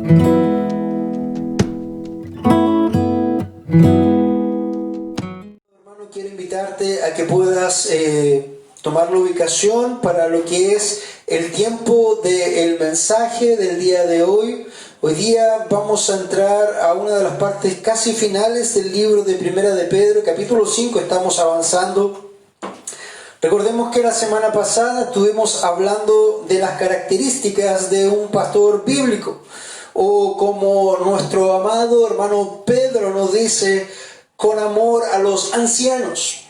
Hermano, quiero invitarte a que puedas tomar la ubicación para lo que es el tiempo del mensaje del día de hoy. Hoy día vamos a entrar a una de las partes casi finales del libro de Primera de Pedro, capítulo 5, estamos avanzando. Recordemos que la semana pasada estuvimos hablando de las características de un pastor bíblico, o como nuestro amado hermano Pedro nos dice, con amor a los ancianos.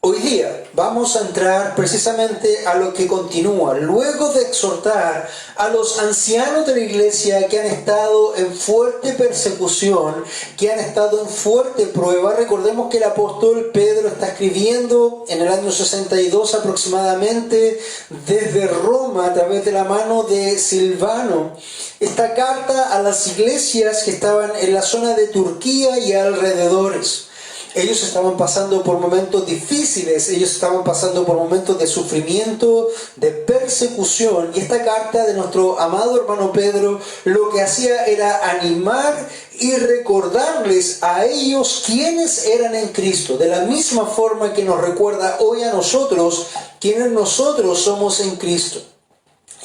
Hoy día vamos a entrar precisamente a lo que continúa. Luego de exhortar a los ancianos de la iglesia que han estado en fuerte persecución, que han estado en fuerte prueba. Recordemos que el apóstol Pedro está escribiendo en el año 62 aproximadamente desde Roma a través de la mano de Silvano esta carta a las iglesias que estaban en la zona de Turquía y alrededores. Ellos estaban pasando por momentos difíciles, ellos estaban pasando por momentos de sufrimiento, de persecución. Y esta carta de nuestro amado hermano Pedro lo que hacía era animar y recordarles a ellos quiénes eran en Cristo. De la misma forma que nos recuerda hoy a nosotros quiénes nosotros somos en Cristo.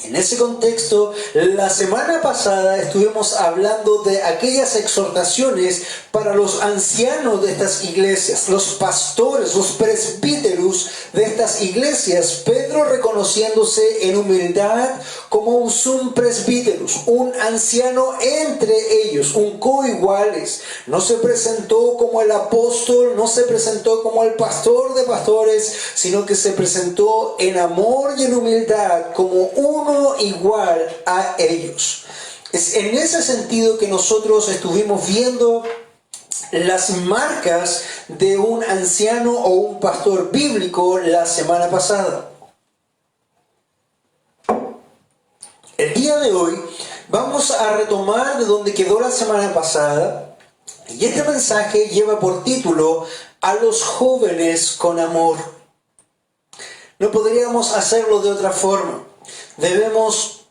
En ese contexto, la semana pasada estuvimos hablando de aquellas exhortaciones para los ancianos de estas iglesias, los pastores, los presbíteros de estas iglesias. Pedro reconociéndose en humildad como un sum presbíteros, un anciano entre ellos, un coiguales. No se presentó como el apóstol, no se presentó como el pastor de pastores, sino que se presentó en amor y en humildad como uno igual a ellos. Es en ese sentido que nosotros estuvimos viendo las marcas de un anciano o un pastor bíblico la semana pasada. El día de hoy vamos a retomar de donde quedó la semana pasada, y este mensaje lleva por título "A los jóvenes con amor". No podríamos hacerlo de otra forma. Debemos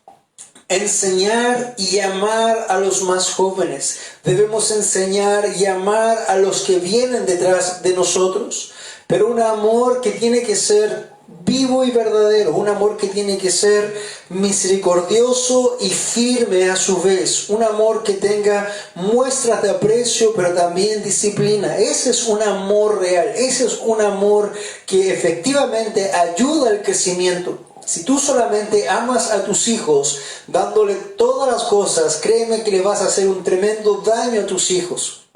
enseñar y amar a los más jóvenes. Debemos enseñar y amar a los que vienen detrás de nosotros. Pero un amor que tiene que ser vivo y verdadero. Un amor que tiene que ser misericordioso y firme a su vez. Un amor que tenga muestras de aprecio, pero también disciplina. Ese es un amor real. Ese es un amor que efectivamente ayuda al crecimiento. Si tú solamente amas a tus hijos dándole todas las cosas, créeme que le vas a hacer un tremendo daño a tus hijos.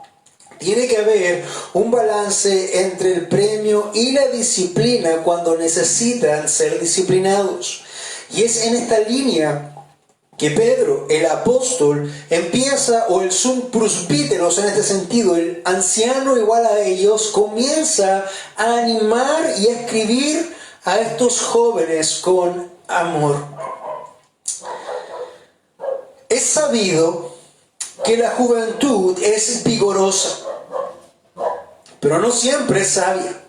Tiene que haber un balance entre el premio y la disciplina cuando necesitan ser disciplinados. Y es en esta línea que Pedro, el apóstol, empieza, o el sum presbíteros en este sentido, el anciano igual a ellos, comienza a animar y a escribir a estos jóvenes con amor. Es sabido que la juventud es vigorosa, pero no siempre es sabia.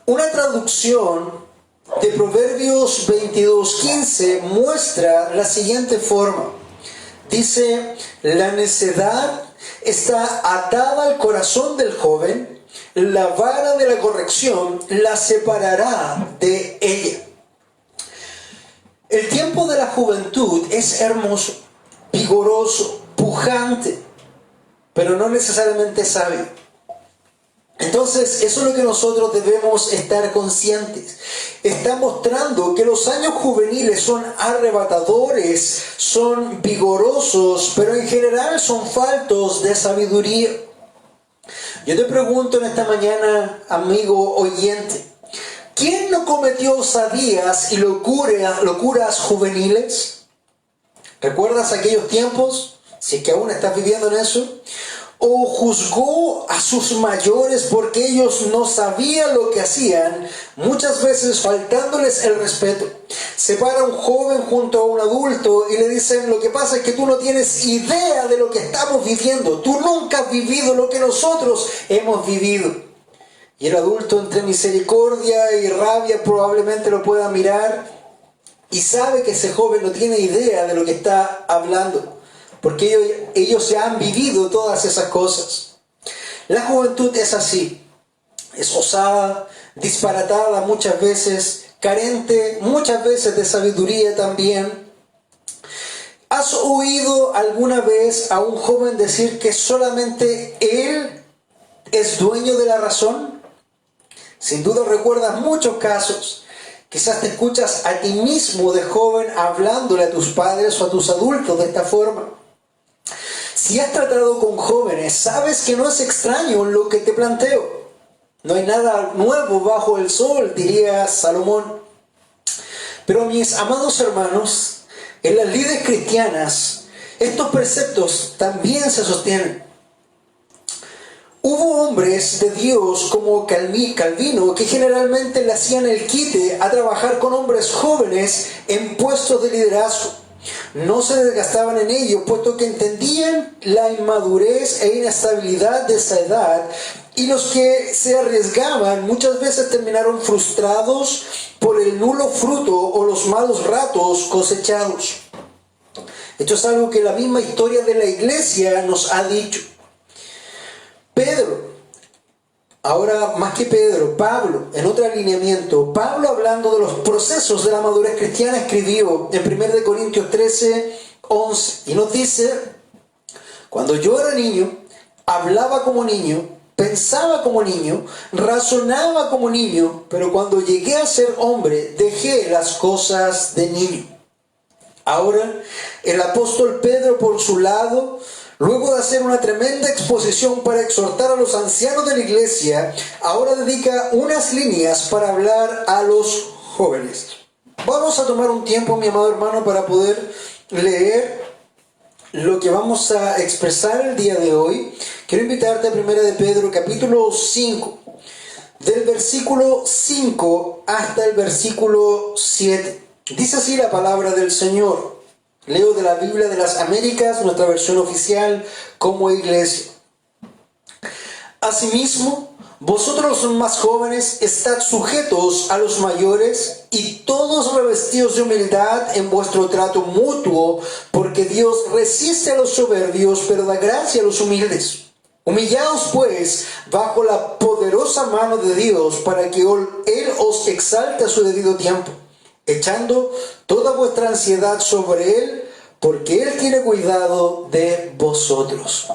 Una traducción de Proverbios 22:15 muestra la siguiente forma. Dice: la necedad está atada al corazón del joven, la vara de la corrección la separará de ella. El tiempo de la juventud es hermoso, vigoroso, pujante, pero no necesariamente sabio. Entonces, eso es lo que nosotros debemos estar conscientes. Está mostrando que los años juveniles son arrebatadores, son vigorosos, pero en general son faltos de sabiduría. Yo te pregunto en esta mañana, amigo oyente, ¿quién no cometió osadías y locuras juveniles? ¿Recuerdas aquellos tiempos? Si es que aún estás viviendo en eso. ¿O juzgó a sus mayores porque ellos no sabían lo que hacían, muchas veces faltándoles el respeto? Se para un joven junto a un adulto y le dicen: lo que pasa es que tú no tienes idea de lo que estamos viviendo, tú nunca has vivido lo que nosotros hemos vivido. Y el adulto, entre misericordia y rabia, probablemente lo pueda mirar y sabe que ese joven no tiene idea de lo que está hablando. porque ellos ya han vivido todas esas cosas. La juventud es así, es osada, disparatada muchas veces, carente muchas veces de sabiduría también. ¿Has oído alguna vez a un joven decir que solamente él es dueño de la razón? Sin duda recuerdas muchos casos. Quizás te escuchas a ti mismo de joven hablándole a tus padres o a tus adultos de esta forma. Si has tratado con jóvenes, sabes que no es extraño lo que te planteo. No hay nada nuevo bajo el sol, diría Salomón. Pero mis amados hermanos, en las líderes cristianas, estos preceptos también se sostienen. Hubo hombres de Dios como Calvino que generalmente le hacían el quite a trabajar con hombres jóvenes en puestos de liderazgo. No se desgastaban en ello, puesto que entendían la inmadurez e inestabilidad de esa edad, y los que se arriesgaban muchas veces terminaron frustrados por el nulo fruto o los malos ratos cosechados. Esto es algo que la misma historia de la iglesia nos ha dicho. Pedro, ahora más que Pedro, Pablo, en otro alineamiento, Pablo hablando de los procesos de la madurez cristiana escribió en 1 Corintios 13, 11, y nos dice: cuando yo era niño, hablaba como niño, pensaba como niño, razonaba como niño, pero cuando llegué a ser hombre, dejé las cosas de niño. Ahora, el apóstol Pedro, por su lado, luego de hacer una tremenda exposición para exhortar a los ancianos de la iglesia, ahora dedica unas líneas para hablar a los jóvenes. Vamos a tomar un tiempo, mi amado hermano, para poder leer lo que vamos a expresar el día de hoy. Quiero invitarte a 1 de Pedro, capítulo 5, del versículo 5 hasta el versículo 7. Dice así la palabra del Señor. Leo de la Biblia de las Américas, nuestra versión oficial como iglesia. Asimismo, vosotros los más jóvenes, estad sujetos a los mayores, y todos revestidos de humildad en vuestro trato mutuo, porque Dios resiste a los soberbios, pero da gracia a los humildes. Humillaos pues bajo la poderosa mano de Dios, para que Él os exalte a su debido tiempo, echando toda vuestra ansiedad sobre Él, porque Él tiene cuidado de vosotros.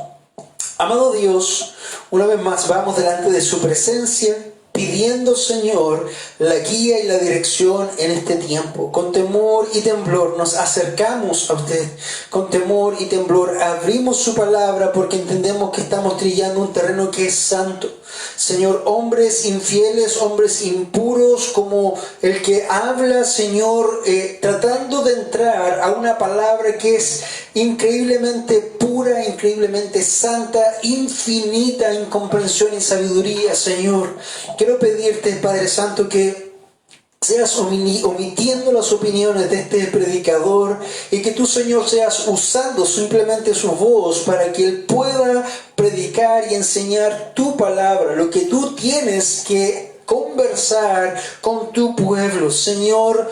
Amado Dios, una vez más vamos delante de su presencia, pidiendo, Señor, la guía y la dirección en este tiempo. Con temor y temblor nos acercamos a usted. Con temor y temblor abrimos su palabra, porque entendemos que estamos trillando un terreno que es santo. Señor, hombres infieles, hombres impuros, como el que habla, Señor, tratando de entrar a una palabra que es increíblemente pura, increíblemente santa, infinita en comprensión y sabiduría, Señor. Quiero pedirte, Padre Santo, que seas omitiendo las opiniones de este predicador, y que tú, Señor, seas usando simplemente su voz para que él pueda predicar y enseñar tu palabra, lo que tú tienes que conversar con tu pueblo. Señor,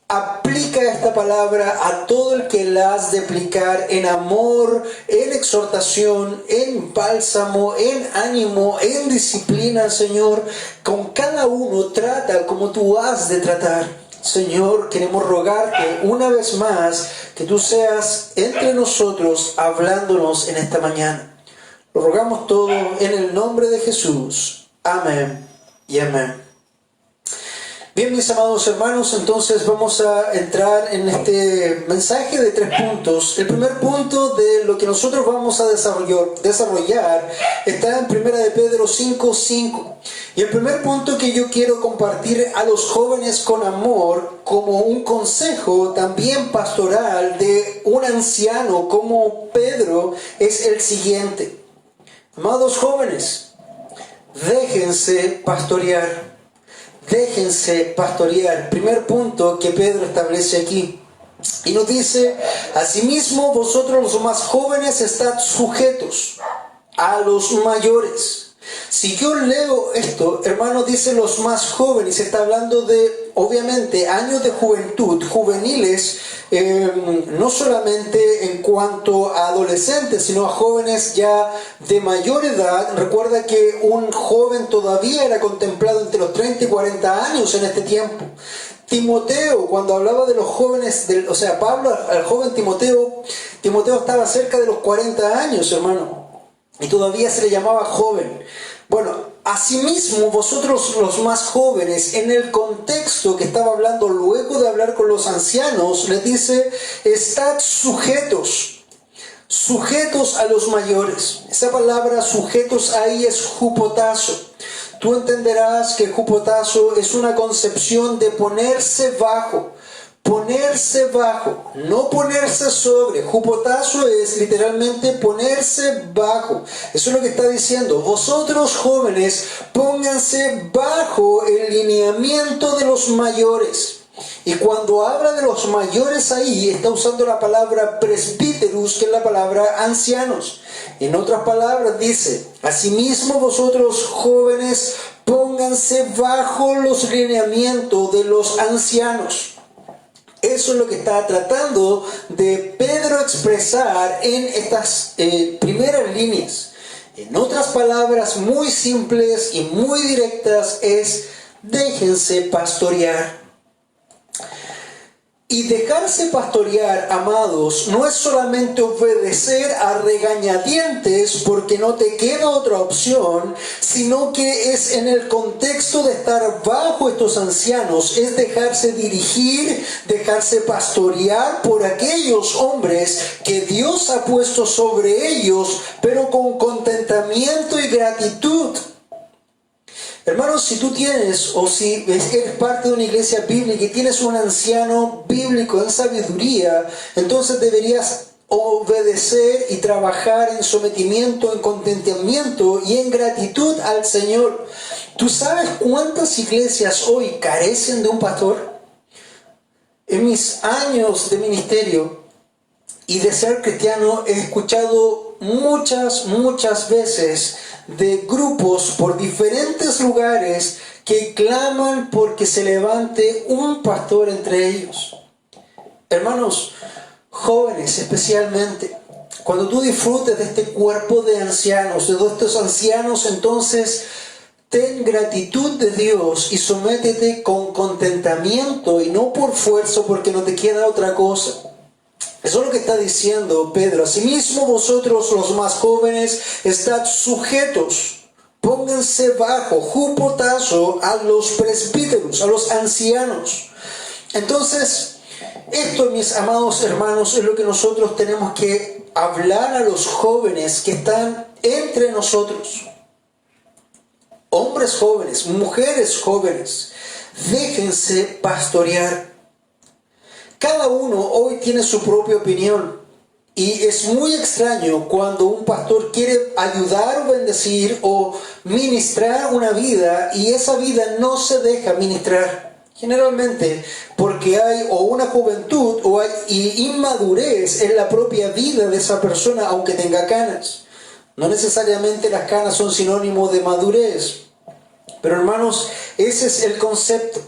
aplica esta palabra a todo el que la has de aplicar en amor, en exhortación, en bálsamo, en ánimo, en disciplina, Señor. Con cada uno trata como tú has de tratar. Señor, queremos rogarte una vez más que tú seas entre nosotros hablándonos en esta mañana. Lo rogamos todo en el nombre de Jesús. Amén y amén. Bien, mis amados hermanos, entonces vamos a entrar en este mensaje de 3 puntos. El primer punto de lo que nosotros vamos a desarrollar está en 1 de Pedro 5:5. Y el primer punto que yo quiero compartir a los jóvenes con amor, como un consejo también pastoral de un anciano como Pedro, es el siguiente. Amados jóvenes, déjense pastorear. Déjense pastorear. Primer punto que Pedro establece aquí. Y nos dice: asimismo, vosotros los más jóvenes, estad sujetos a los mayores. Si yo leo esto, hermanos, dice los más jóvenes, está hablando de, obviamente, años de juventud, juveniles, no solamente en cuanto a adolescentes, sino a jóvenes ya de mayor edad. Recuerda que un joven todavía era contemplado entre los 30 y 40 años en este tiempo. Timoteo, cuando hablaba de los jóvenes, Pablo al joven Timoteo estaba cerca de los 40 años, hermano, y todavía se le llamaba joven. Bueno, asimismo, vosotros los más jóvenes, en el contexto que estaba hablando luego de hablar con los ancianos, les dice, estad sujetos a los mayores. Esa palabra sujetos ahí es hupotazo. Tú entenderás que hupotazo es una concepción de ponerse bajo, no ponerse sobre. Hupotazo es literalmente ponerse bajo. Eso es lo que está diciendo. Vosotros jóvenes, pónganse bajo el lineamiento de los mayores. Y cuando habla de los mayores ahí, está usando la palabra presbíteros, que es la palabra ancianos. En otras palabras dice, asimismo vosotros jóvenes, pónganse bajo los lineamientos de los ancianos. Eso es lo que está tratando de Pedro expresar en estas primeras líneas. En otras palabras muy simples y muy directas es, déjense pastorear. Y dejarse pastorear, amados, no es solamente obedecer a regañadientes porque no te queda otra opción, sino que es en el contexto de estar bajo estos ancianos, es dejarse dirigir, dejarse pastorear por aquellos hombres que Dios ha puesto sobre ellos, pero con contentamiento y gratitud. Hermanos, si tú tienes, o si eres parte de una iglesia bíblica y tienes un anciano bíblico en sabiduría, entonces deberías obedecer y trabajar en sometimiento, en contentamiento y en gratitud al Señor. ¿Tú sabes cuántas iglesias hoy carecen de un pastor? En mis años de ministerio y de ser cristiano he escuchado muchas veces de grupos por diferentes lugares que claman porque se levante un pastor entre ellos. Hermanos, jóvenes especialmente, cuando tú disfrutes de este cuerpo de ancianos, de estos ancianos, entonces ten gratitud de Dios y sométete con contentamiento y no por fuerza porque no te queda otra cosa. Eso es lo que está diciendo Pedro. Asimismo vosotros los más jóvenes, estad sujetos, pónganse bajo, hupotazo, a los presbíteros, a los ancianos. Entonces, esto, mis amados hermanos, es lo que nosotros tenemos que hablar a los jóvenes que están entre nosotros. Hombres jóvenes, mujeres jóvenes, déjense pastorear. Cada uno hoy tiene su propia opinión y es muy extraño cuando un pastor quiere ayudar o bendecir o ministrar una vida y esa vida no se deja ministrar. Generalmente porque hay o una juventud o hay inmadurez en la propia vida de esa persona aunque tenga canas. No necesariamente las canas son sinónimo de madurez. Pero hermanos, ese es el concepto.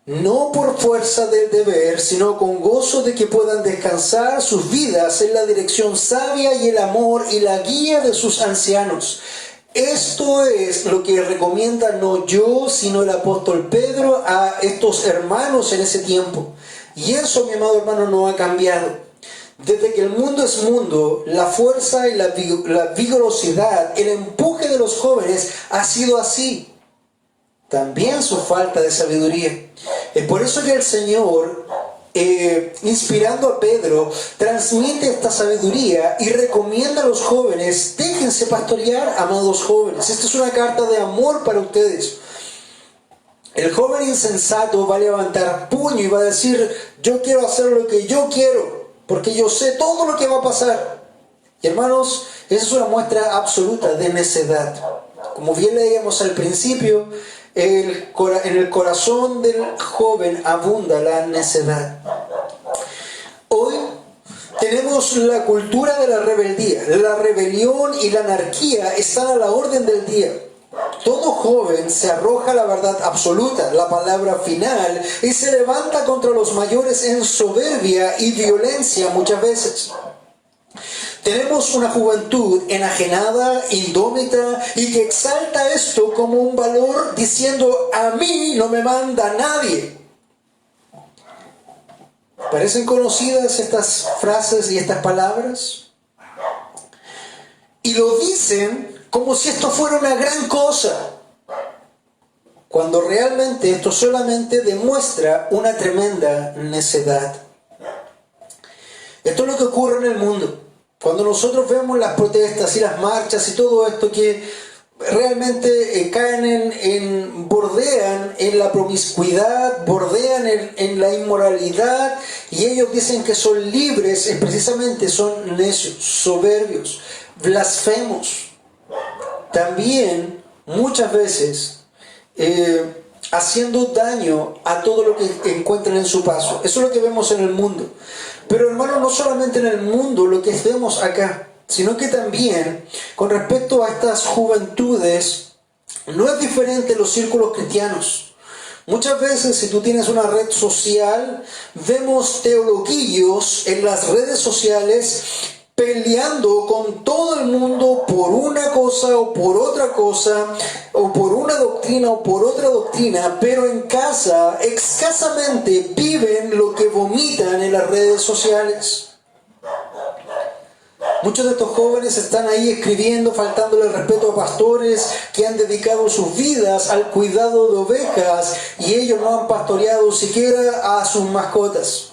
No por fuerza del deber, sino con gozo de que puedan descansar sus vidas en la dirección sabia y el amor y la guía de sus ancianos. Esto es lo que recomienda no yo, sino el apóstol Pedro a estos hermanos en ese tiempo. Y eso, mi amado hermano, no ha cambiado. Desde que el mundo es mundo, la fuerza y la vigorosidad, el empuje de los jóvenes ha sido así. También su falta de sabiduría. Es por eso que el Señor, inspirando a Pedro, transmite esta sabiduría y recomienda a los jóvenes, déjense pastorear, amados jóvenes. Esta es una carta de amor para ustedes. El joven insensato va a levantar puño y va a decir, yo quiero hacer lo que yo quiero, porque yo sé todo lo que va a pasar. Y hermanos, esa es una muestra absoluta de necedad. Como bien leíamos al principio, en el corazón del joven abunda la necedad. Hoy tenemos la cultura de la rebeldía. La rebelión y la anarquía están a la orden del día. Todo joven se arroja a la verdad absoluta, la palabra final, y se levanta contra los mayores en soberbia y violencia muchas veces. Tenemos una juventud enajenada, indómita, y que exalta esto como un valor diciendo: a mí no me manda nadie. ¿Parecen conocidas estas frases y estas palabras? Y lo dicen como si esto fuera una gran cosa, cuando realmente esto solamente demuestra una tremenda necedad. Esto es lo que ocurre en el mundo. Cuando nosotros vemos las protestas y las marchas y todo esto que realmente bordean en la promiscuidad, bordean en la inmoralidad, y ellos dicen que son libres, precisamente son necios, soberbios, blasfemos. También muchas veces haciendo daño a todo lo que encuentran en su paso. Eso es lo que vemos en el mundo. Pero hermano, no solamente en el mundo lo que vemos acá, sino que también con respecto a estas juventudes, no es diferente en los círculos cristianos. Muchas veces, si tú tienes una red social, vemos teologuillos en las redes sociales peleando con todo el mundo por una cosa o por otra cosa, o por una doctrina o por otra doctrina, pero en casa escasamente viven lo que vomitan en las redes sociales. Muchos de estos jóvenes están ahí escribiendo, faltándole el respeto a pastores que han dedicado sus vidas al cuidado de ovejas, y ellos no han pastoreado siquiera a sus mascotas.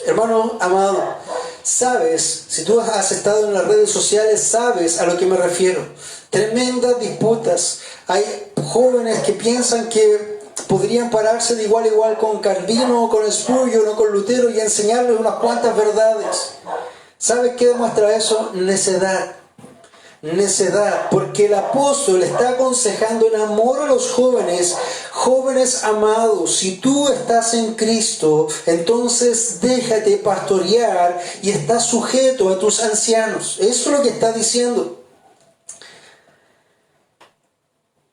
Hermano amado, sabes, si tú has estado en las redes sociales, sabes a lo que me refiero. Tremendas disputas. Hay jóvenes que piensan que podrían pararse de igual a igual con Calvino o con Spurgeon o con Lutero y enseñarles unas cuantas verdades. ¿Sabes qué demuestra eso? Necedad. Necedad, porque el apóstol está aconsejando en amor a los jóvenes. Jóvenes amados, si tú estás en Cristo, entonces déjate pastorear y estás sujeto a tus ancianos. Eso es lo que está diciendo.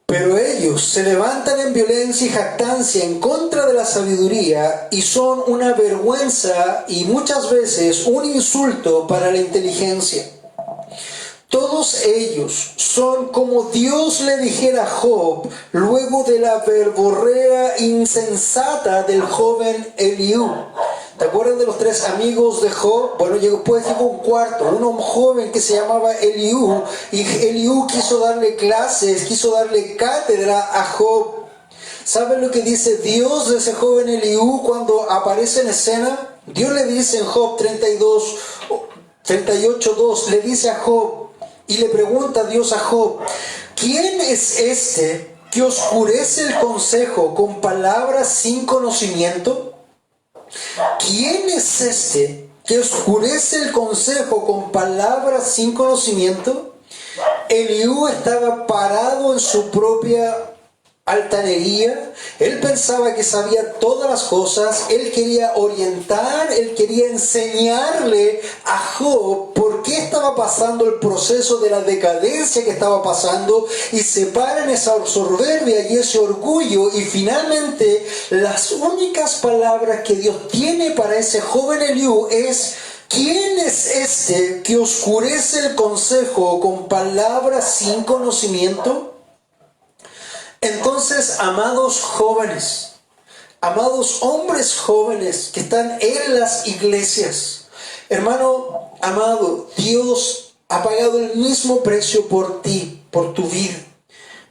Pero ellos se levantan en violencia y jactancia en contra de la sabiduría y son una vergüenza y muchas veces un insulto para la inteligencia. Todos ellos son como Dios le dijera a Job luego de la verborrea insensata del joven Eliú. ¿Te acuerdas de los tres amigos de Job? Bueno, después llegó un cuarto, uno joven que se llamaba Eliú, y Eliú quiso darle clases, quiso darle cátedra a Job. ¿Saben lo que dice Dios de ese joven Eliú cuando aparece en escena? Dios le dice en Job 38:2, le dice a Job, y le pregunta a Dios a Job: ¿quién es este que oscurece el consejo con palabras sin conocimiento? ¿Quién es este que oscurece el consejo con palabras sin conocimiento? Eliú estaba parado en su propia altanería. Él pensaba que sabía todas las cosas. Él quería orientar, él quería enseñarle a Job por qué estaba pasando el proceso de la decadencia que estaba pasando, y se para en esa soberbia y ese orgullo, y finalmente las únicas palabras que Dios tiene para ese joven Eliú es: ¿quién es este que oscurece el consejo con palabras sin conocimiento? Entonces, amados jóvenes, amados hombres jóvenes que están en las iglesias, hermano amado, Dios ha pagado el mismo precio por ti, por tu vida.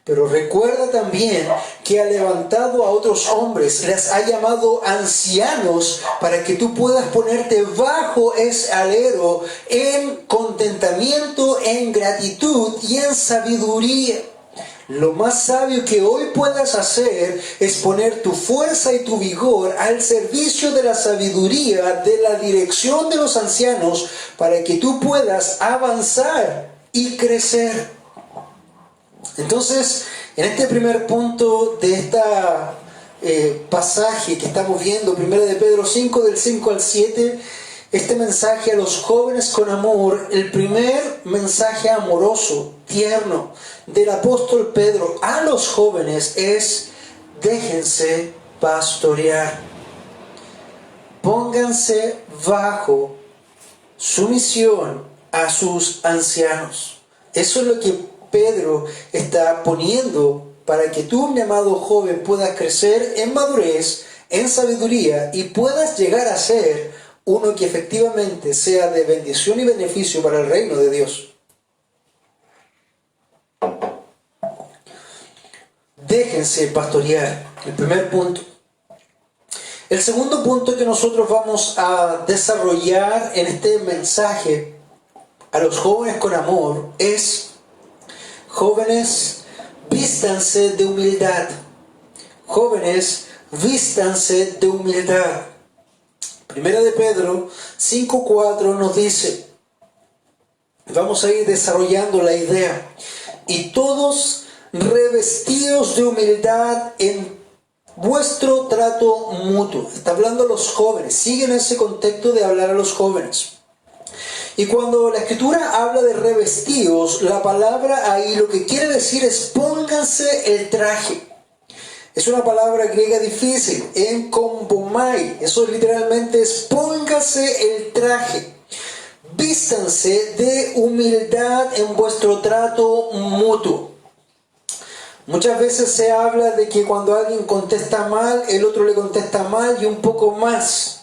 Pero recuerda también que ha levantado a otros hombres, les ha llamado ancianos para que tú puedas ponerte bajo ese alero en contentamiento, en gratitud y en sabiduría. Lo más sabio que hoy puedas hacer es poner tu fuerza y tu vigor al servicio de la sabiduría, de la dirección de los ancianos, para que tú puedas avanzar y crecer. Entonces, en este primer punto de esta pasaje que estamos viendo, 1 de Pedro 5, del 5 al 7, este mensaje a los jóvenes con amor, el primer mensaje amoroso, tierno, del apóstol Pedro a los jóvenes es: déjense pastorear. Pónganse bajo sumisión a sus ancianos. Eso es lo que Pedro está poniendo para que tú, mi amado joven, puedas crecer en madurez, en sabiduría y puedas llegar a ser uno que efectivamente sea de bendición y beneficio para el reino de Dios. Déjense pastorear, el primer punto. El segundo punto que nosotros vamos a desarrollar en este mensaje a los jóvenes con amor es: jóvenes, vístanse de humildad. Jóvenes, vístanse de humildad. Primera de Pedro 5:4 nos dice, vamos a ir desarrollando la idea: y todos revestidos de humildad en vuestro trato mutuo. Está hablando a los jóvenes, sigue en ese contexto de hablar a los jóvenes. Y cuando la Escritura habla de revestidos, la palabra ahí lo que quiere decir es: pónganse el traje. Es una palabra griega difícil, enkombomai. Eso literalmente es: pónganse el traje. Vístanse de humildad en vuestro trato mutuo. Muchas veces se habla de que cuando alguien contesta mal, el otro le contesta mal y un poco más.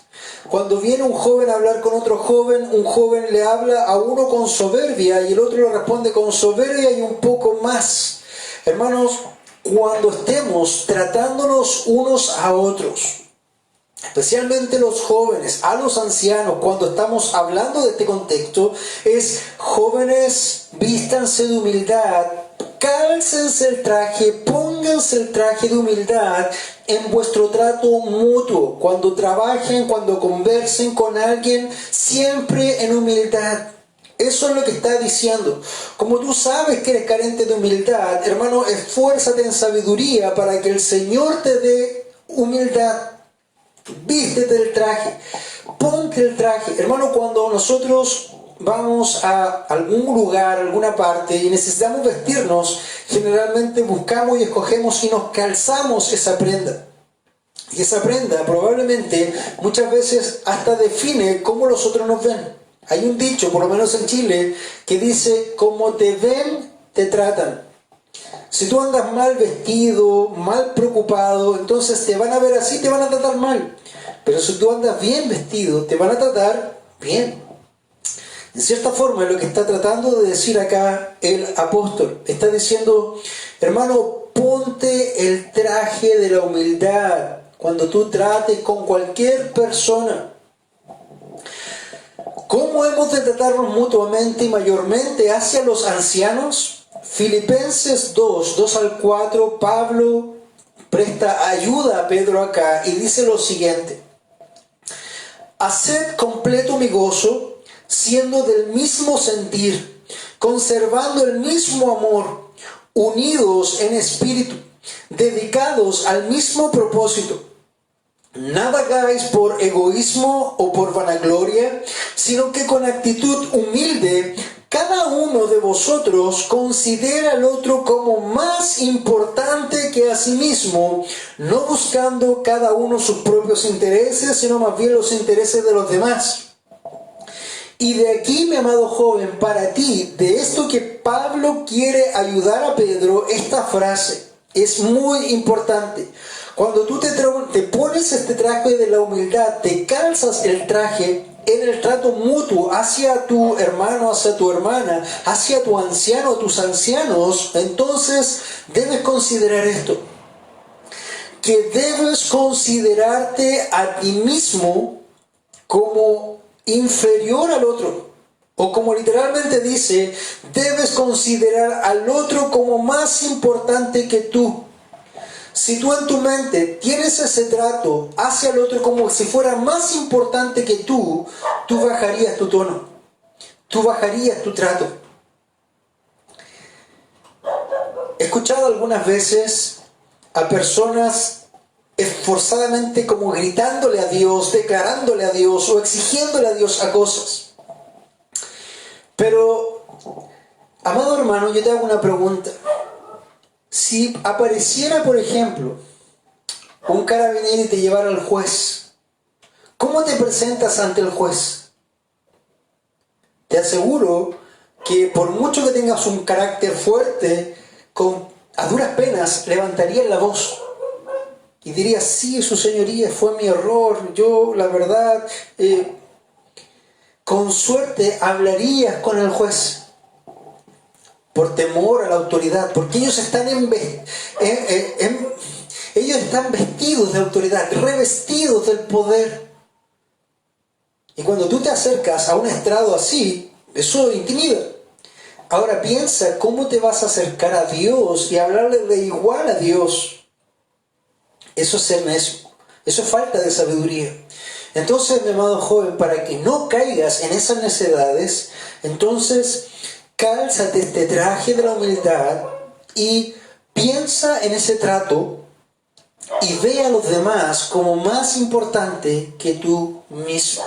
Cuando viene un joven a hablar con otro joven, un joven le habla a uno con soberbia y el otro le responde con soberbia y un poco más. Hermanos, cuando estemos tratándonos unos a otros, especialmente los jóvenes, a los ancianos, cuando estamos hablando de este contexto, es: jóvenes, vístanse de humildad, cálcense el traje, pónganse el traje de humildad en vuestro trato mutuo. Cuando trabajen, cuando conversen con alguien, siempre en humildad. Eso es lo que está diciendo. Como tú sabes que eres carente de humildad, hermano, esfuérzate en sabiduría para que el Señor te dé humildad. Vístete el traje, ponte el traje. Hermano, cuando nosotros vamos a algún lugar, alguna parte y necesitamos vestirnos, generalmente buscamos y escogemos y nos calzamos esa prenda. Y esa prenda probablemente muchas veces hasta define cómo los otros nos ven. Hay un dicho, por lo menos en Chile, que dice: como te ven, te tratan. Si tú andas mal vestido, mal preocupado, entonces te van a ver así, te van a tratar mal. Pero si tú andas bien vestido, te van a tratar bien. En cierta forma es lo que está tratando de decir acá el apóstol. Está diciendo: hermano, ponte el traje de la humildad cuando tú trates con cualquier persona. ¿Cómo hemos de tratarnos mutuamente y mayormente hacia los ancianos? Filipenses 2:2-4, Pablo presta ayuda a Pedro acá y dice lo siguiente: haced completo mi gozo, siendo del mismo sentir, conservando el mismo amor, unidos en espíritu, dedicados al mismo propósito. Nada hagáis por egoísmo o por vanagloria, sino que con actitud humilde cada uno de vosotros considera al otro como más importante que a sí mismo, no buscando cada uno sus propios intereses, sino más bien los intereses de los demás. Y de aquí, mi amado joven, para ti, de esto que Pablo quiere ayudar a Pedro, esta frase es muy importante. Cuando tú te pones este traje de la humildad, te calzas el traje en el trato mutuo hacia tu hermano, hacia tu hermana, hacia tu anciano, tus ancianos, entonces debes considerar esto: que debes considerarte a ti mismo como inferior al otro. O como literalmente dice, debes considerar al otro como más importante que tú. Si tú en tu mente tienes ese trato hacia el otro como si fuera más importante que tú bajarías tu tono, tú bajarías tu trato. He escuchado algunas veces a personas forzadamente como gritándole a Dios, declarándole a Dios o exigiéndole a Dios a cosas. Pero, amado hermano, yo te hago una pregunta. Si apareciera, por ejemplo, un carabinero y te llevara al juez, ¿cómo te presentas ante el juez? Te aseguro que por mucho que tengas un carácter fuerte, a duras penas levantarías la voz y dirías: sí, su señoría, fue mi error, yo la verdad, con suerte hablarías con el juez por temor a la autoridad, porque ellos están ellos están vestidos de autoridad, revestidos del poder. Y cuando tú te acercas a un estrado así, eso intimida. Ahora piensa cómo te vas a acercar a Dios y hablarle de igual a Dios. Eso es ser necio. Eso es falta de sabiduría. Entonces, mi amado joven, para que no caigas en esas necedades, entonces cálzate este traje de la humildad y piensa en ese trato y ve a los demás como más importante que tú mismo.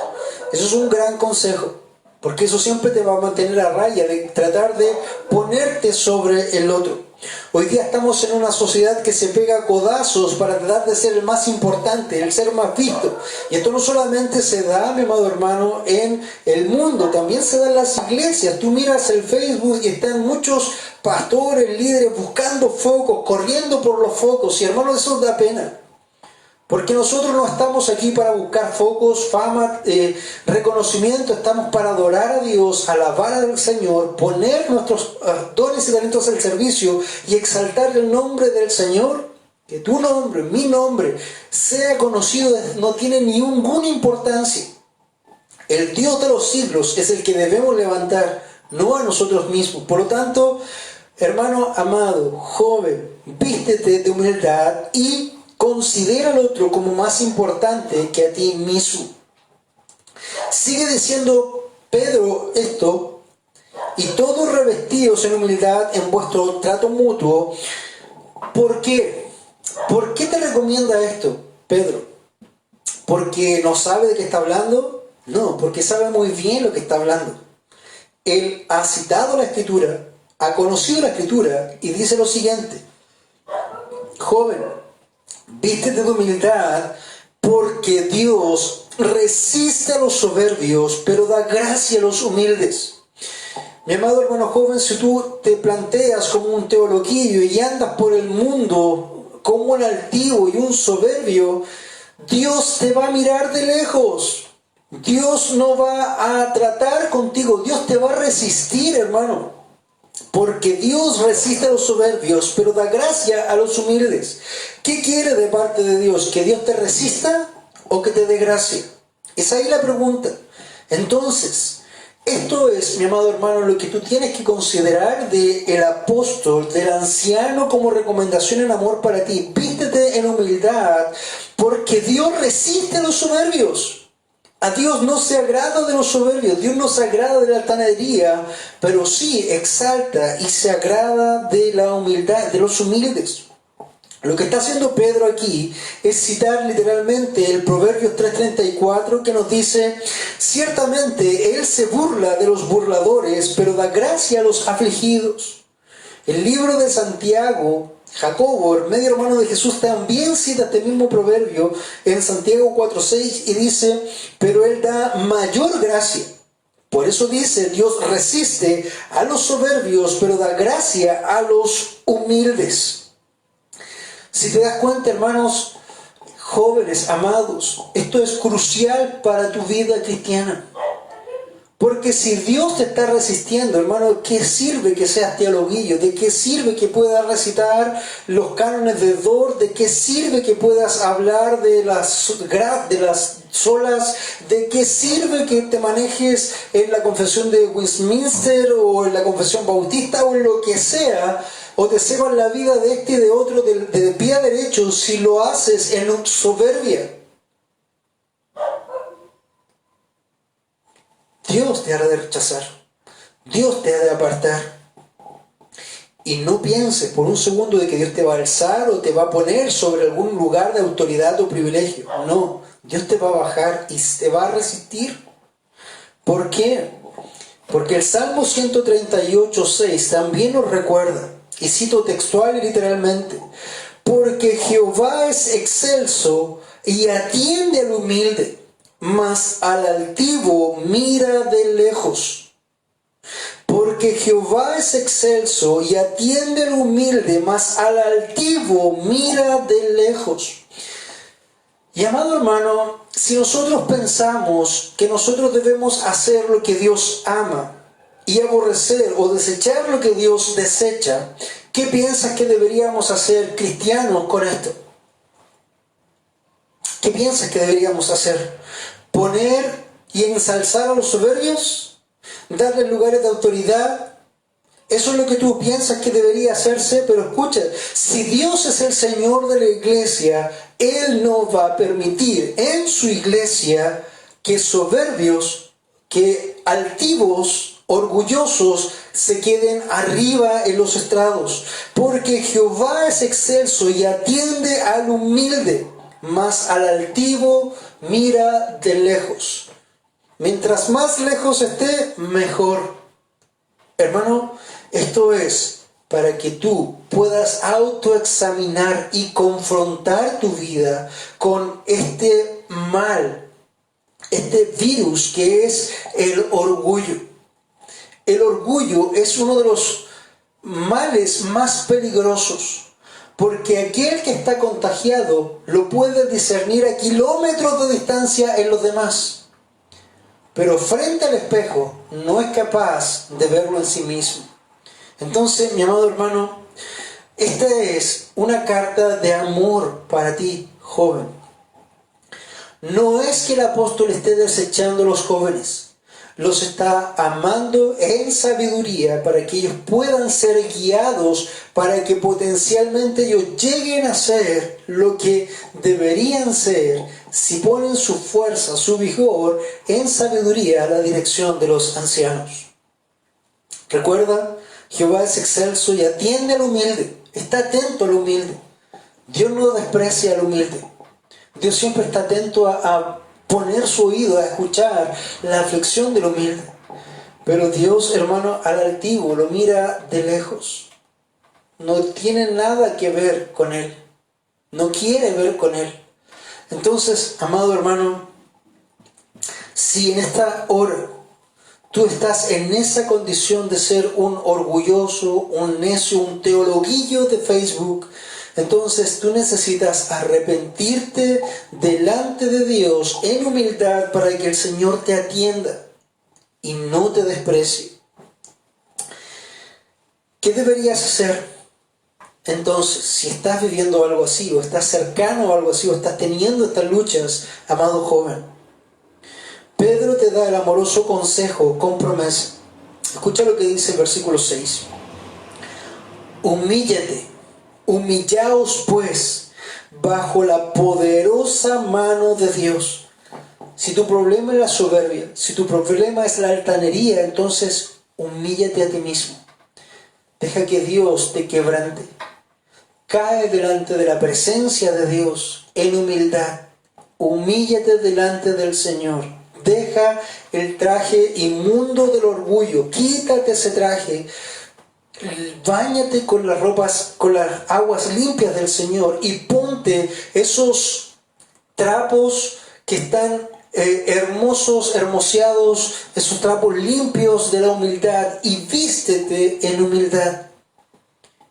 Eso es un gran consejo, porque eso siempre te va a mantener a raya de tratar de ponerte sobre el otro. Hoy día estamos en una sociedad que se pega codazos para tratar de ser el más importante, el ser más visto. Y esto no solamente se da, mi amado hermano, en el mundo, también se da en las iglesias. Tú miras el Facebook y están muchos pastores, líderes buscando focos, corriendo por los focos. Y hermano, eso da pena. Porque nosotros no estamos aquí para buscar focos, fama, reconocimiento. Estamos para adorar a Dios, alabar al Señor, poner nuestros dones y talentos al servicio y exaltar el nombre del Señor. Que tu nombre, mi nombre, sea conocido no tiene ninguna importancia. El Dios de los siglos es el que debemos levantar, no a nosotros mismos. Por lo tanto, hermano amado, joven, vístete de humildad y considera al otro como más importante que a ti mismo. Sigue diciendo Pedro esto: y todos revestidos en humildad en vuestro trato mutuo. ¿Por qué? ¿Por qué te recomienda esto, Pedro? ¿Porque no sabe de qué está hablando? No, porque sabe muy bien lo que está hablando. Él ha citado la Escritura, ha conocido la Escritura y dice lo siguiente: joven, vístete de humildad, porque Dios resiste a los soberbios, pero da gracia a los humildes. Mi amado hermano joven, si tú te planteas como un teologuillo y andas por el mundo como un altivo y un soberbio, Dios te va a mirar de lejos. Dios no va a tratar contigo, Dios te va a resistir, hermano. Porque Dios resiste a los soberbios, pero da gracia a los humildes. ¿Qué quiere de parte de Dios? ¿Que Dios te resista o que te dé gracia? Es ahí la pregunta. Entonces, esto es, mi amado hermano, lo que tú tienes que considerar del apóstol, del anciano, como recomendación en amor para ti. Vístete en humildad, porque Dios resiste a los soberbios. A Dios no se agrada de los soberbios, Dios no se agrada de la altanería, pero sí exalta y se agrada de la humildad, de los humildes. Lo que está haciendo Pedro aquí es citar literalmente el Proverbios 3:34, que nos dice: ciertamente Él se burla de los burladores, pero da gracia a los afligidos. El libro de Santiago, Jacobo, el medio hermano de Jesús, también cita este mismo proverbio en Santiago 4:6 y dice: pero Él da mayor gracia. Por eso dice: Dios resiste a los soberbios, pero da gracia a los humildes. Si te das cuenta, hermanos jóvenes, amados, esto es crucial para tu vida cristiana. Porque si Dios te está resistiendo, hermano, ¿de qué sirve que seas teologuillo? ¿De qué sirve que puedas recitar los cánones de Dort? ¿De qué sirve que puedas hablar de las solas? ¿De qué sirve que te manejes en la confesión de Westminster o en la confesión bautista o en lo que sea? O te sepan la vida de este y de otro de pie derecho si lo haces en soberbia. Dios te hará de rechazar. Dios te ha de apartar. Y no pienses por un segundo de que Dios te va a alzar o te va a poner sobre algún lugar de autoridad o privilegio. No, Dios te va a bajar y te va a resistir. ¿Por qué? Porque el Salmo 138:6 también nos recuerda, y cito textual y literalmente, porque Jehová es excelso y atiende al humilde, mas al altivo mira de lejos. Porque Jehová es excelso y atiende al humilde, mas al altivo mira de lejos. Y amado hermano, si nosotros pensamos que nosotros debemos hacer lo que Dios ama y aborrecer o desechar lo que Dios desecha, ¿qué piensas que deberíamos hacer cristianos con esto? ¿Qué piensas que deberíamos hacer? ¿Poner y ensalzar a los soberbios? ¿Darles lugares de autoridad? Eso es lo que tú piensas que debería hacerse, pero escucha, si Dios es el Señor de la iglesia, Él no va a permitir en su iglesia que soberbios, que altivos, orgullosos, se queden arriba en los estrados. Porque Jehová es excelso y atiende al humilde, mas al altivo mira de lejos. Mientras más lejos esté, mejor. Hermano, esto es para que tú puedas autoexaminar y confrontar tu vida con este mal, este virus que es el orgullo. El orgullo es uno de los males más peligrosos, porque aquel que está contagiado lo puede discernir a kilómetros de distancia en los demás. Pero frente al espejo no es capaz de verlo en sí mismo. Entonces, mi amado hermano, esta es una carta de amor para ti, joven. No es que el apóstol esté desechando a los jóvenes. Los está amando en sabiduría para que ellos puedan ser guiados, para que potencialmente ellos lleguen a ser lo que deberían ser si ponen su fuerza, su vigor en sabiduría a la dirección de los ancianos. Recuerda, Jehová es excelso y atiende al humilde, está atento al humilde. Dios no desprecia al humilde. Dios siempre está atento a poner su oído, a escuchar la aflicción del humilde. Pero Dios, hermano, al altivo lo mira de lejos. No tiene nada que ver con él. No quiere ver con él. Entonces, amado hermano, si en esta hora tú estás en esa condición de ser un orgulloso, un necio, un teologuillo de Facebook, entonces tú necesitas arrepentirte delante de Dios en humildad para que el Señor te atienda y no te desprecie. ¿Qué deberías hacer? Entonces, si estás viviendo algo así, o estás cercano a algo así, o estás teniendo estas luchas, amado joven, Pedro te da el amoroso consejo con promesa. Escucha lo que dice el versículo 6. Humíllate, humillaos pues, bajo la poderosa mano de Dios. Si tu problema es la soberbia, si tu problema es la altanería, entonces humíllate a ti mismo. Deja que Dios te quebrante. Cae delante de la presencia de Dios en humildad. Humíllate delante del Señor. Deja el traje inmundo del orgullo. Quítate ese traje. Báñate con las ropas, con las aguas limpias del Señor y ponte esos trapos que están hermosos, hermoseados, esos trapos limpios de la humildad y vístete en humildad.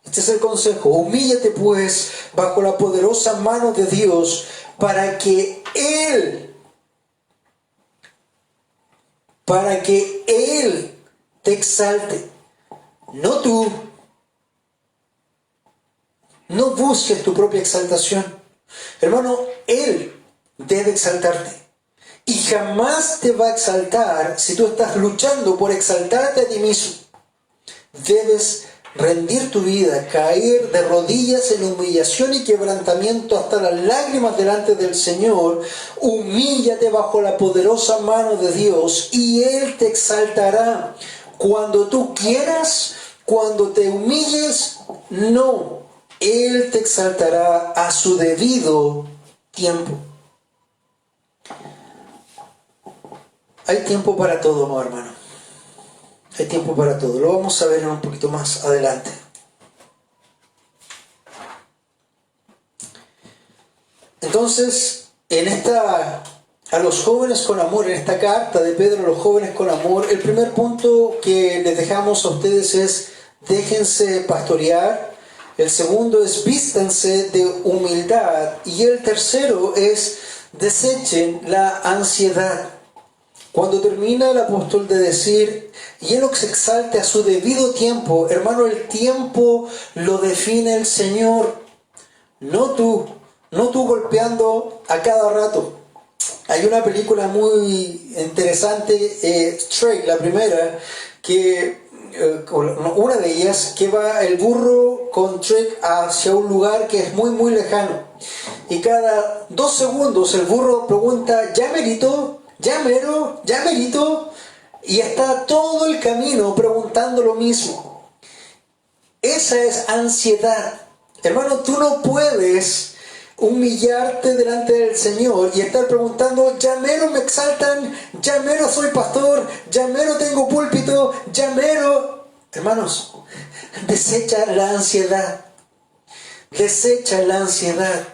Este es el consejo. Humíllate pues bajo la poderosa mano de Dios para que Él te exalte. No tú. No busques tu propia exaltación. Hermano, Él debe exaltarte. Y jamás te va a exaltar si tú estás luchando por exaltarte a ti mismo. Debes rendir tu vida, caer de rodillas en humillación y quebrantamiento hasta las lágrimas delante del Señor. Humíllate bajo la poderosa mano de Dios y Él te exaltará. Cuando tú quieras, cuando te humilles, no, Él te exaltará a su debido tiempo. Hay tiempo para todo, amado hermano. Hay tiempo para todo. Lo vamos a ver un poquito más adelante. Entonces, a los jóvenes con amor, en esta carta de Pedro a los jóvenes con amor, el primer punto que les dejamos a ustedes es: déjense pastorear. El segundo es: vístanse de humildad. Y el tercero es: desechen la ansiedad. Cuando termina el apóstol de decir: y Él los exalte a su debido tiempo, hermano, el tiempo lo define el Señor, no tú golpeando a cada rato. Hay una película muy interesante, Shrek, la primera, una de ellas, que va el burro con Shrek hacia un lugar que es muy muy lejano. Y cada 2 segundos el burro pregunta: ¿ya merito? ¿Ya mero? ¿Ya merito? Y está todo el camino preguntando lo mismo. Esa es ansiedad. Hermano, tú no puedes humillarte delante del Señor y estar preguntando: ya mero me exaltan, ya mero soy pastor, ya mero tengo púlpito, ya mero. Hermanos, desecha la ansiedad. Desecha la ansiedad.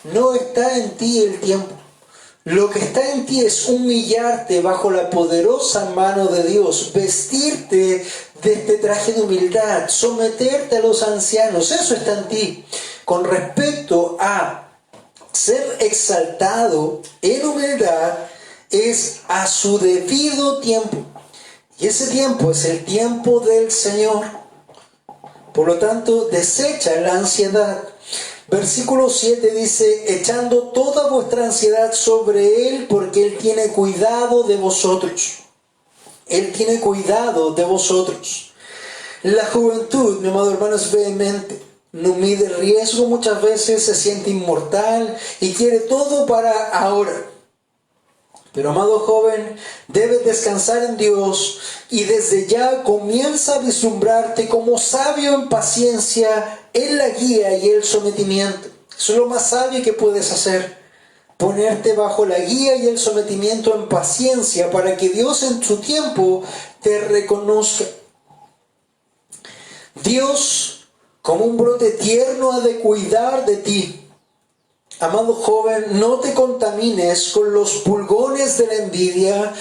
No está en ti el tiempo. Lo que está en ti es humillarte bajo la poderosa mano de Dios, vestirte de este traje de humildad, someterte a los ancianos. Eso está en ti. Con respecto a ser exaltado en humildad, es a su debido tiempo. Y ese tiempo es el tiempo del Señor. Por lo tanto, desecha la ansiedad. Versículo 7 dice: echando toda vuestra ansiedad sobre Él, porque Él tiene cuidado de vosotros. Él tiene cuidado de vosotros. La juventud, mi amado hermano, es vehemente. No mide riesgo muchas veces, se siente inmortal y quiere todo para ahora. Pero, amado joven, debes descansar en Dios y desde ya comienza a vislumbrarte como sabio en paciencia, en la guía y el sometimiento. Eso es lo más sabio que puedes hacer. Ponerte bajo la guía y el sometimiento en paciencia para que Dios en su tiempo te reconozca. Dios, como un brote tierno, ha de cuidar de ti. Amado joven, no te contamines con los pulgones de la envidia,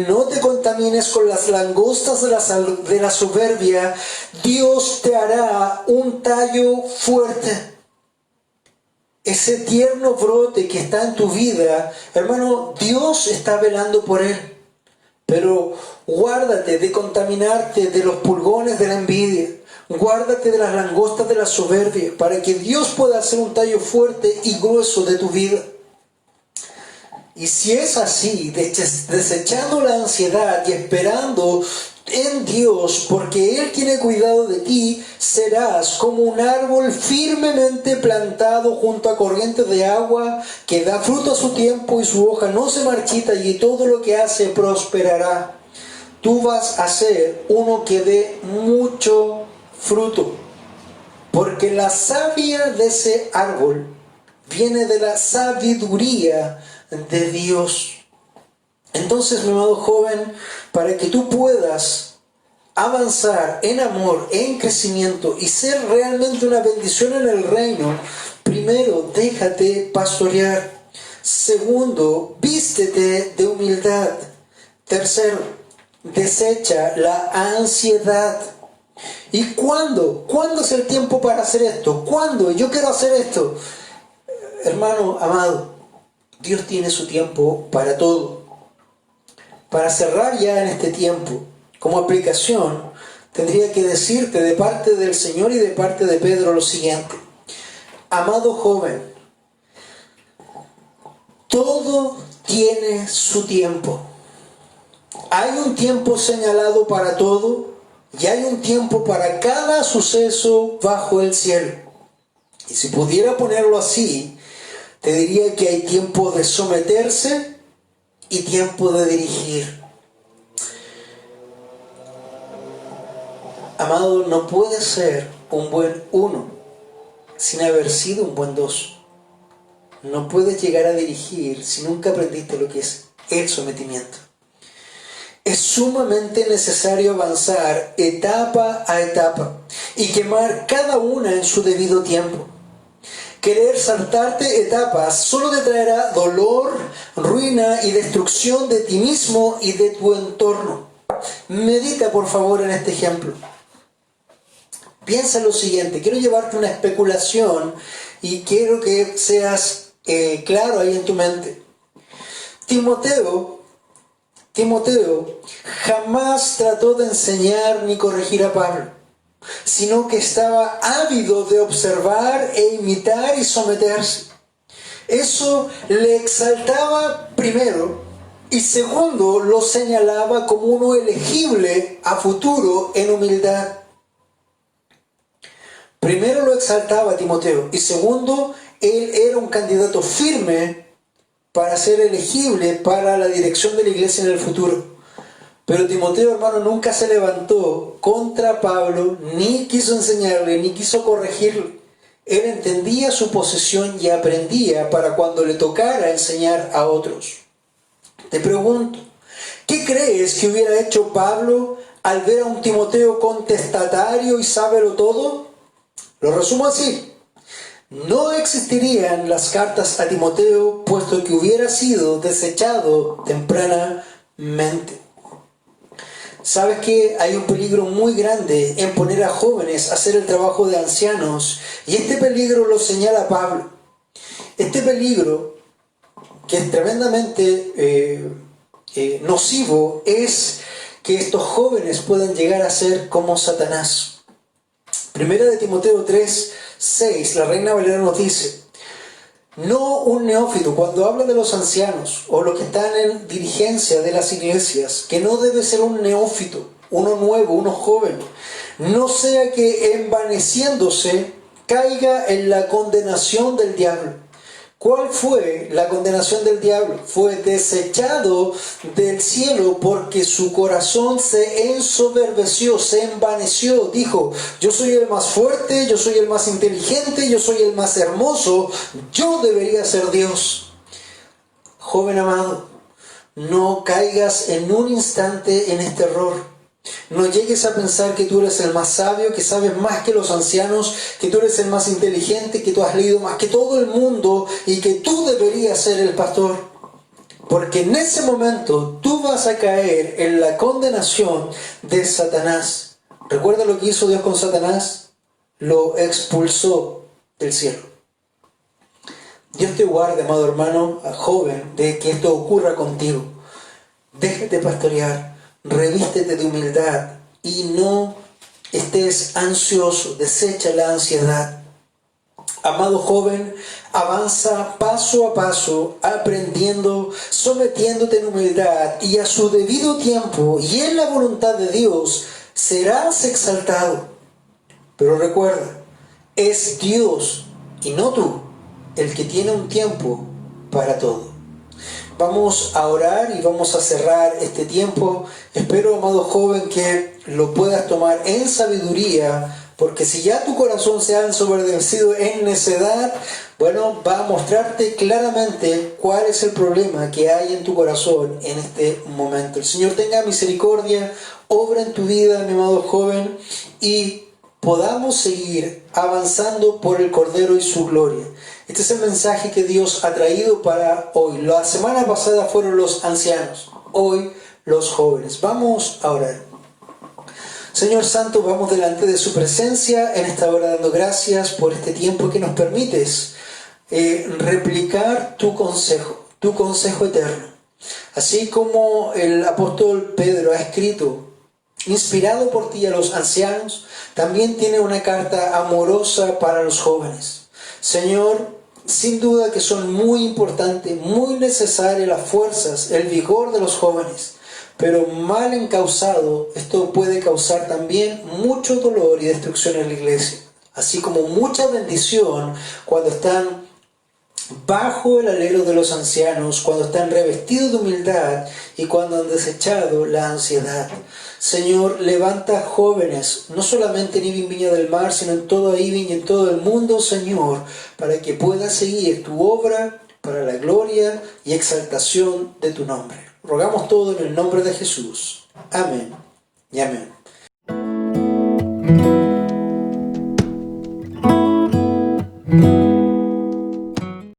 no te contamines con las langostas de la soberbia. Dios te hará un tallo fuerte. Ese tierno brote que está en tu vida, hermano, Dios está velando por él. Pero guárdate de contaminarte de los pulgones de la envidia. Guárdate de las langostas de la soberbia, para que Dios pueda hacer un tallo fuerte y grueso de tu vida. Y si es así, desechando la ansiedad y esperando en Dios, porque Él tiene cuidado de ti, serás como un árbol firmemente plantado junto a corrientes de agua, que da fruto a su tiempo y su hoja no se marchita, y todo lo que hace prosperará. Tú vas a ser uno que dé mucho fruto, porque la savia de ese árbol viene de la sabiduría de Dios. Entonces, mi amado joven, para que tú puedas avanzar en amor, en crecimiento y ser realmente una bendición en el reino, primero, déjate pastorear. Segundo, vístete de humildad. Tercero, desecha la ansiedad. ¿Y cuándo? ¿Cuándo es el tiempo para hacer esto? ¿Cuándo? Yo quiero hacer esto. Hermano amado, Dios tiene su tiempo para todo. Para cerrar ya en este tiempo, como aplicación, tendría que decirte de parte del Señor y de parte de Pedro lo siguiente: amado joven, todo tiene su tiempo. Hay un tiempo señalado para todo y hay un tiempo para cada suceso bajo el cielo. Y si pudiera ponerlo así, te diría que hay tiempo de someterse y tiempo de dirigir. Amado, no puedes ser un buen uno sin haber sido un buen dos. No puedes llegar a dirigir si nunca aprendiste lo que es el sometimiento. Es sumamente necesario avanzar etapa a etapa y quemar cada una en su debido tiempo. Querer saltarte etapas solo te traerá dolor, ruina y destrucción de ti mismo y de tu entorno. Medita por favor en este ejemplo. Piensa en lo siguiente, quiero llevarte una especulación y quiero que seas claro ahí en tu mente. Timoteo jamás trató de enseñar ni corregir a Pablo, sino que estaba ávido de observar e imitar y someterse. Eso le exaltaba primero y segundo lo señalaba como uno elegible a futuro en humildad. Primero lo exaltaba a Timoteo y segundo, él era un candidato firme para ser elegible para la dirección de la iglesia en el futuro. Pero Timoteo, hermano, nunca se levantó contra Pablo, ni quiso enseñarle, ni quiso corregirle. Él entendía su posición y aprendía para cuando le tocara enseñar a otros. Te pregunto, ¿qué crees que hubiera hecho Pablo al ver a un Timoteo contestatario y sábelo todo? Lo resumo así. No existirían las cartas a Timoteo, puesto que hubiera sido desechado tempranamente. ¿Sabes que hay un peligro muy grande en poner a jóvenes a hacer el trabajo de ancianos? Y este peligro lo señala Pablo. Este peligro, que es tremendamente nocivo, es que estos jóvenes puedan llegar a ser como Satanás. Primera de Timoteo 3:6, la Reina Valera nos dice: no un neófito, cuando habla de los ancianos o los que están en dirigencia de las iglesias, que no debe ser un neófito, uno nuevo, uno joven, no sea que envaneciéndose caiga en la condenación del diablo. ¿Cuál fue la condenación del diablo? Fue desechado del cielo porque su corazón se ensoberbeció, se envaneció. Dijo: yo soy el más fuerte, yo soy el más inteligente, yo soy el más hermoso, yo debería ser Dios. Joven amado, no caigas en un instante en este error. No llegues a pensar que tú eres el más sabio, que sabes más que los ancianos, que tú eres el más inteligente, que tú has leído más que todo el mundo y que tú deberías ser el pastor. Porque en ese momento tú vas a caer en la condenación de Satanás. ¿Recuerda lo que hizo Dios con Satanás? Lo expulsó del cielo. Dios te guarde, amado hermano, joven, de que esto ocurra contigo. Déjate pastorear. Revístete de humildad y no estés ansioso, desecha la ansiedad. Amado joven, avanza paso a paso, aprendiendo, sometiéndote en humildad y a su debido tiempo y en la voluntad de Dios serás exaltado. Pero recuerda, es Dios y no tú el que tiene un tiempo para todo. Vamos a orar y vamos a cerrar este tiempo. Espero, amado joven, que lo puedas tomar en sabiduría, porque si ya tu corazón se ha ensoberbecido en necedad, bueno, va a mostrarte claramente cuál es el problema que hay en tu corazón en este momento. El Señor tenga misericordia, obra en tu vida, mi amado joven, y podamos seguir avanzando por el Cordero y su gloria. Este es el mensaje que Dios ha traído para hoy. La semana pasada fueron los ancianos, hoy los jóvenes. Vamos a orar. Señor Santo, vamos delante de su presencia en esta hora dando gracias por este tiempo que nos permites replicar tu consejo eterno. Así como el apóstol Pedro ha escrito, inspirado por ti a los ancianos, también tiene una carta amorosa para los jóvenes. Señor, sin duda que son muy importantes, muy necesarias las fuerzas, el vigor de los jóvenes, pero mal encauzado, esto puede causar también mucho dolor y destrucción en la iglesia, así como mucha bendición cuando están bajo el alero de los ancianos, cuando están revestidos de humildad y cuando han desechado la ansiedad. Señor, levanta jóvenes, no solamente en Ivin Viña del Mar, sino en todo Ivin y en todo el mundo, Señor, para que pueda seguir tu obra para la gloria y exaltación de tu nombre. Rogamos todo en el nombre de Jesús. Amén y amén.